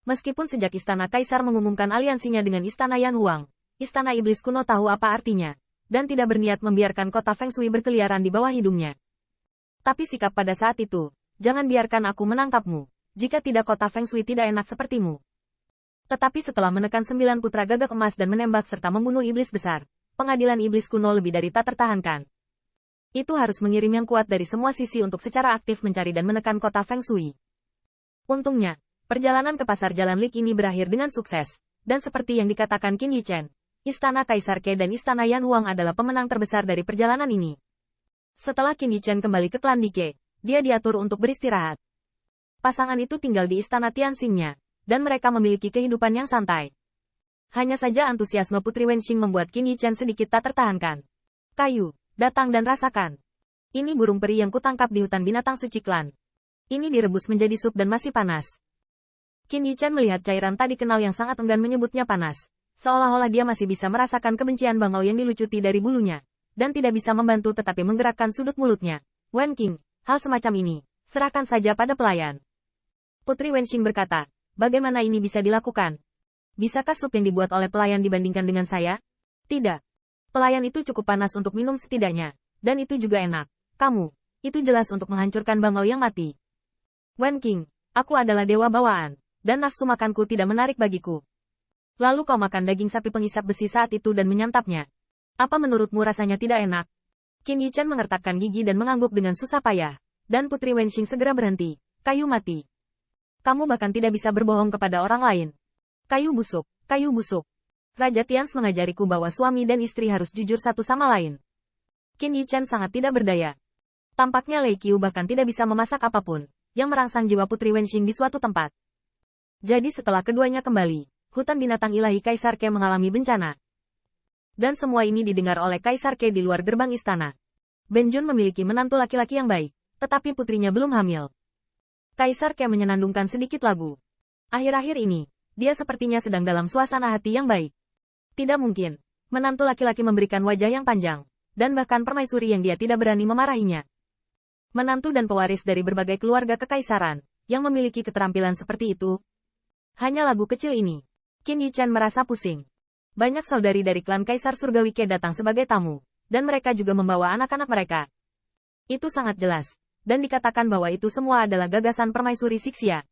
Meskipun sejak Istana Kaisar mengumumkan aliansinya dengan Istana Yan Huang, Istana Iblis Kuno tahu apa artinya, dan tidak berniat membiarkan kota Feng Shui berkeliaran di bawah hidungnya. Tapi sikap pada saat itu, jangan biarkan aku menangkapmu, jika tidak kota Feng Shui tidak enak sepertimu. Tetapi setelah menekan 9 putra gagak emas dan menembak serta membunuh iblis besar, pengadilan iblis kuno lebih dari tak tertahankan. Itu harus mengirim yang kuat dari semua sisi untuk secara aktif mencari dan menekan kota Feng Shui. Untungnya, perjalanan ke pasar Jalan Lik ini berakhir dengan sukses, dan seperti yang dikatakan Qin Yichen, Istana Kaisar Ke dan Istana Yan Huang adalah pemenang terbesar dari perjalanan ini. Setelah Qin Yichen kembali ke klan Dike, dia diatur untuk beristirahat. Pasangan itu tinggal di Istana Tianxingnya, dan mereka memiliki kehidupan yang santai. Hanya saja antusiasme Putri Wenxing membuat Qin Yichen sedikit tak tertahankan. Kayu, datang dan rasakan. Ini burung peri yang kutangkap di hutan binatang suci klan. Ini direbus menjadi sup dan masih panas. Qin Yichen melihat cairan tadi kenal yang sangat enggan menyebutnya panas. Seolah-olah dia masih bisa merasakan kebencian bangau yang dilucuti dari bulunya. Dan tidak bisa membantu tetapi menggerakkan sudut mulutnya. Wen Qing, hal semacam ini, serahkan saja pada pelayan. Putri Wenxing berkata, bagaimana ini bisa dilakukan? Bisakah sup yang dibuat oleh pelayan dibandingkan dengan saya? Tidak. Pelayan itu cukup panas untuk minum setidaknya. Dan itu juga enak. Kamu, itu jelas untuk menghancurkan bangau yang mati. Wen Qing, aku adalah dewa bawaan, dan nafsu makanku tidak menarik bagiku. Lalu kau makan daging sapi pengisap besi saat itu dan menyantapnya. Apa menurutmu rasanya tidak enak? Qin Yichen mengertakkan gigi dan mengangguk dengan susah payah. Dan Putri Wenxing segera berhenti. Kayu mati. Kamu bahkan tidak bisa berbohong kepada orang lain. Kayu busuk, kayu busuk. Raja Tians mengajariku bahwa suami dan istri harus jujur satu sama lain. Qin Yichen sangat tidak berdaya. Tampaknya Lei Qiu bahkan tidak bisa memasak apapun yang merangsang jiwa Putri Wenxing di suatu tempat. Jadi setelah keduanya kembali, hutan binatang ilahi Kaisar Ke mengalami bencana. Dan semua ini didengar oleh Kaisar Ke di luar gerbang istana. Ben Jun memiliki menantu laki-laki yang baik, tetapi putrinya belum hamil. Kaisar Ke menyenandungkan sedikit lagu. Akhir-akhir ini, dia sepertinya sedang dalam suasana hati yang baik. Tidak mungkin, menantu laki-laki memberikan wajah yang panjang, dan bahkan permaisuri yang dia tidak berani memarahinya. Menantu dan pewaris dari berbagai keluarga kekaisaran, yang memiliki keterampilan seperti itu. Hanya lagu kecil ini. Qin Yichen merasa pusing. Banyak saudari dari klan Kaisar Surgawi Ke datang sebagai tamu, dan mereka juga membawa anak-anak mereka. Itu sangat jelas, dan dikatakan bahwa itu semua adalah gagasan permaisuri Sixia.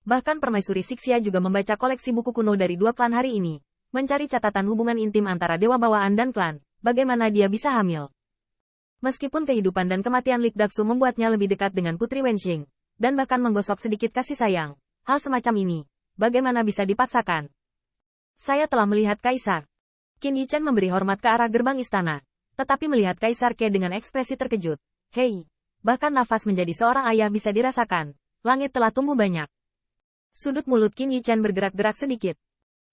Bahkan permaisuri Sixia juga membaca koleksi buku kuno dari dua klan hari ini, mencari catatan hubungan intim antara dewa bawaan dan klan, bagaimana dia bisa hamil. Meskipun kehidupan dan kematian Lik Daksu membuatnya lebih dekat dengan Putri Wenxing, dan bahkan menggosok sedikit kasih sayang, hal semacam ini, bagaimana bisa dipaksakan? Saya telah melihat Kaisar. Qin Yichen memberi hormat ke arah gerbang istana, tetapi melihat Kaisar Ke dengan ekspresi terkejut. Hei, bahkan nafas menjadi seorang ayah bisa dirasakan. Langit telah tumbuh banyak. Sudut mulut Qin Yichen bergerak-gerak sedikit.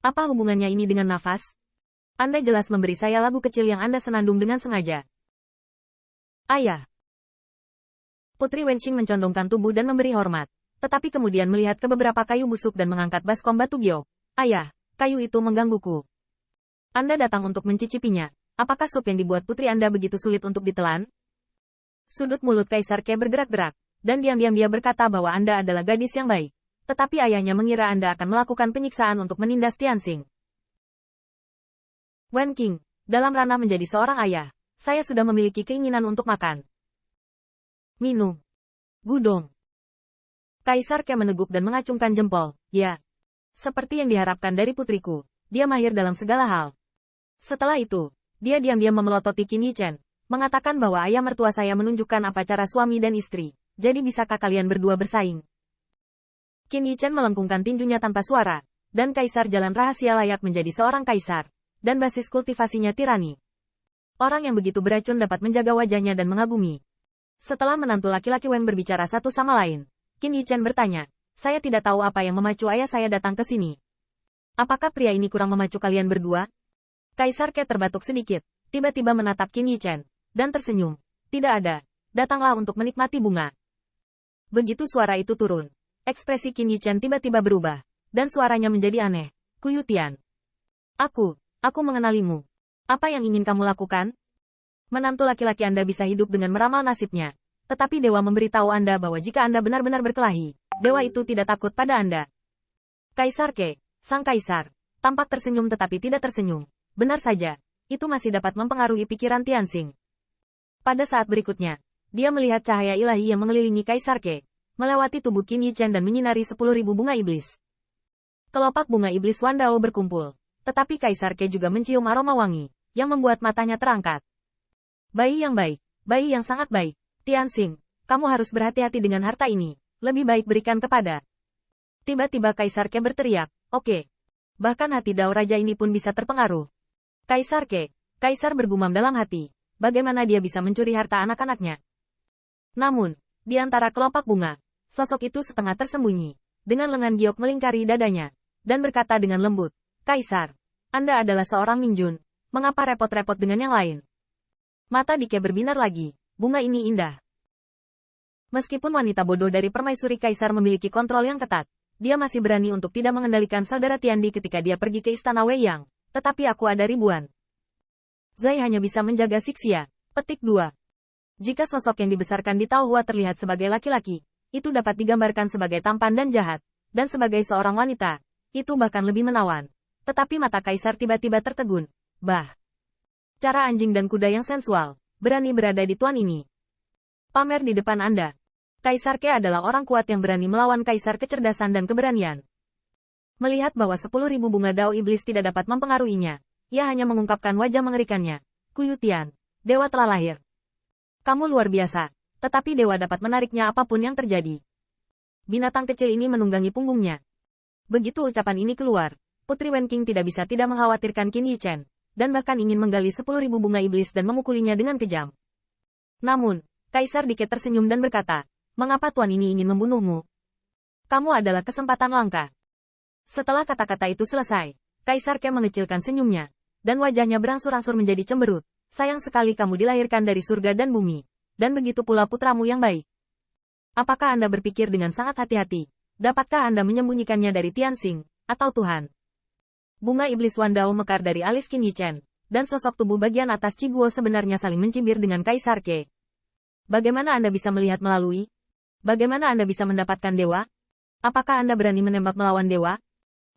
Apa hubungannya ini dengan nafas? Anda jelas memberi saya lagu kecil yang Anda senandung dengan sengaja. Ayah. Putri Wenxing mencondongkan tubuh dan memberi hormat, tetapi kemudian melihat ke beberapa kayu busuk dan mengangkat baskom batu giok. Ayah, kayu itu menggangguku. Anda datang untuk mencicipinya. Apakah sup yang dibuat putri Anda begitu sulit untuk ditelan? Sudut mulut Kaisar Ke bergerak-gerak, dan diam-diam dia berkata bahwa Anda adalah gadis yang baik. Tetapi ayahnya mengira Anda akan melakukan penyiksaan untuk menindas Tianxing. Wen Qing, dalam ranah menjadi seorang ayah, saya sudah memiliki keinginan untuk makan. Minum. Gudong. Kaisar Ke meneguk dan mengacungkan jempol. Ya. Seperti yang diharapkan dari putriku, dia mahir dalam segala hal. Setelah itu, dia diam-diam memelototi Qin Yichen, mengatakan bahwa ayah mertua saya menunjukkan apa cara suami dan istri, jadi bisakah kalian berdua bersaing? Qin Yichen melengkungkan tinjunya tanpa suara, dan Kaisar Jalan Rahasia layak menjadi seorang kaisar, dan basis kultivasinya tirani. Orang yang begitu beracun dapat menjaga wajahnya dan mengagumi. Setelah menantu laki-laki Wen berbicara satu sama lain, Qin Yichen bertanya, saya tidak tahu apa yang memacu ayah saya datang ke sini. Apakah pria ini kurang memacu kalian berdua? Kaisar Ke terbatuk sedikit, tiba-tiba menatap Qin Yichen, dan tersenyum. Tidak ada, datanglah untuk menikmati bunga. Begitu suara itu turun, ekspresi Qin Yichen tiba-tiba berubah, dan suaranya menjadi aneh. Kuyu Tian. Aku mengenalimu. Apa yang ingin kamu lakukan? Menantu laki-laki Anda bisa hidup dengan meramal nasibnya. Tetapi dewa memberitahu Anda bahwa jika Anda benar-benar berkelahi, dewa itu tidak takut pada Anda. Kaisar Ke, sang kaisar, tampak tersenyum tetapi tidak tersenyum. Benar saja, itu masih dapat mempengaruhi pikiran Tianxing. Pada saat berikutnya, dia melihat cahaya ilahi yang mengelilingi Kaisar Ke, melewati tubuh Qin Yichen dan menyinari 10.000 bunga iblis. Kelopak bunga iblis Wandao berkumpul, tetapi Kaisar Ke juga mencium aroma wangi, yang membuat matanya terangkat. Bayi yang baik, bayi yang sangat baik. Tianxing, kamu harus berhati-hati dengan harta ini, lebih baik berikan kepada. Tiba-tiba Kaisar Ke berteriak, oke. Bahkan hati Dao Raja ini pun bisa terpengaruh. Kaisar Ke, Kaisar bergumam dalam hati, bagaimana dia bisa mencuri harta anak-anaknya. Namun, di antara kelopak bunga, sosok itu setengah tersembunyi, dengan lengan giok melingkari dadanya, dan berkata dengan lembut, Kaisar, Anda adalah seorang Minjun, mengapa repot-repot dengan yang lain? Mata Dike berbinar lagi, bunga ini indah. Meskipun wanita bodoh dari permaisuri Kaisar memiliki kontrol yang ketat, dia masih berani untuk tidak mengendalikan saudara Tiandi ketika dia pergi ke istana Wei Yang, tetapi aku ada ribuan. Zai hanya bisa menjaga Sixia. Petik 2. Jika sosok yang dibesarkan di Taohua terlihat sebagai laki-laki, itu dapat digambarkan sebagai tampan dan jahat, dan sebagai seorang wanita, itu bahkan lebih menawan. Tetapi mata Kaisar tiba-tiba tertegun. Bah! Cara anjing dan kuda yang sensual, berani berada di tuan ini. Pamer di depan Anda. Kaisar Ke adalah orang kuat yang berani melawan Kaisar kecerdasan dan keberanian. Melihat bahwa 10.000 bunga Dao Iblis tidak dapat mempengaruhinya, ia hanya mengungkapkan wajah mengerikannya. Kuyutian, dewa telah lahir. Kamu luar biasa, tetapi dewa dapat menariknya apapun yang terjadi. Binatang kecil ini menunggangi punggungnya. Begitu ucapan ini keluar, Putri Wenqing tidak bisa tidak mengkhawatirkan Qin Yichen, dan bahkan ingin menggali 10.000 bunga iblis dan memukulinya dengan kejam. Namun, Kaisar Dike tersenyum dan berkata, mengapa tuan ini ingin membunuhmu? Kamu adalah kesempatan langka. Setelah kata-kata itu selesai, Kaisar Ke mengecilkan senyumnya, dan wajahnya berangsur-angsur menjadi cemberut. Sayang sekali kamu dilahirkan dari surga dan bumi, dan begitu pula putramu yang baik. Apakah Anda berpikir dengan sangat hati-hati? Dapatkah Anda menyembunyikannya dari Tianxing, atau Tuhan? Bunga iblis Wandao mekar dari alis Qin Yichen, dan sosok tubuh bagian atas Ciguo sebenarnya saling mencibir dengan Kaisar Ke. Bagaimana Anda bisa melihat melalui? Bagaimana Anda bisa mendapatkan dewa? Apakah Anda berani menembak melawan dewa?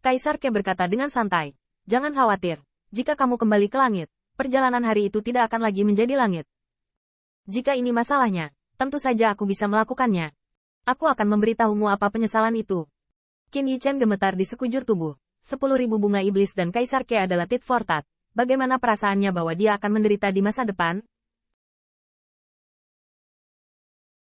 Kaisar Ke berkata dengan santai, jangan khawatir, jika kamu kembali ke langit, perjalanan hari itu tidak akan lagi menjadi langit. Jika ini masalahnya, tentu saja aku bisa melakukannya. Aku akan memberitahumu apa penyesalan itu. Qin Yichen gemetar di sekujur tubuh. 10.000 bunga iblis dan Kaisar Ke adalah tit for tat. Bagaimana perasaannya bahwa dia akan menderita di masa depan?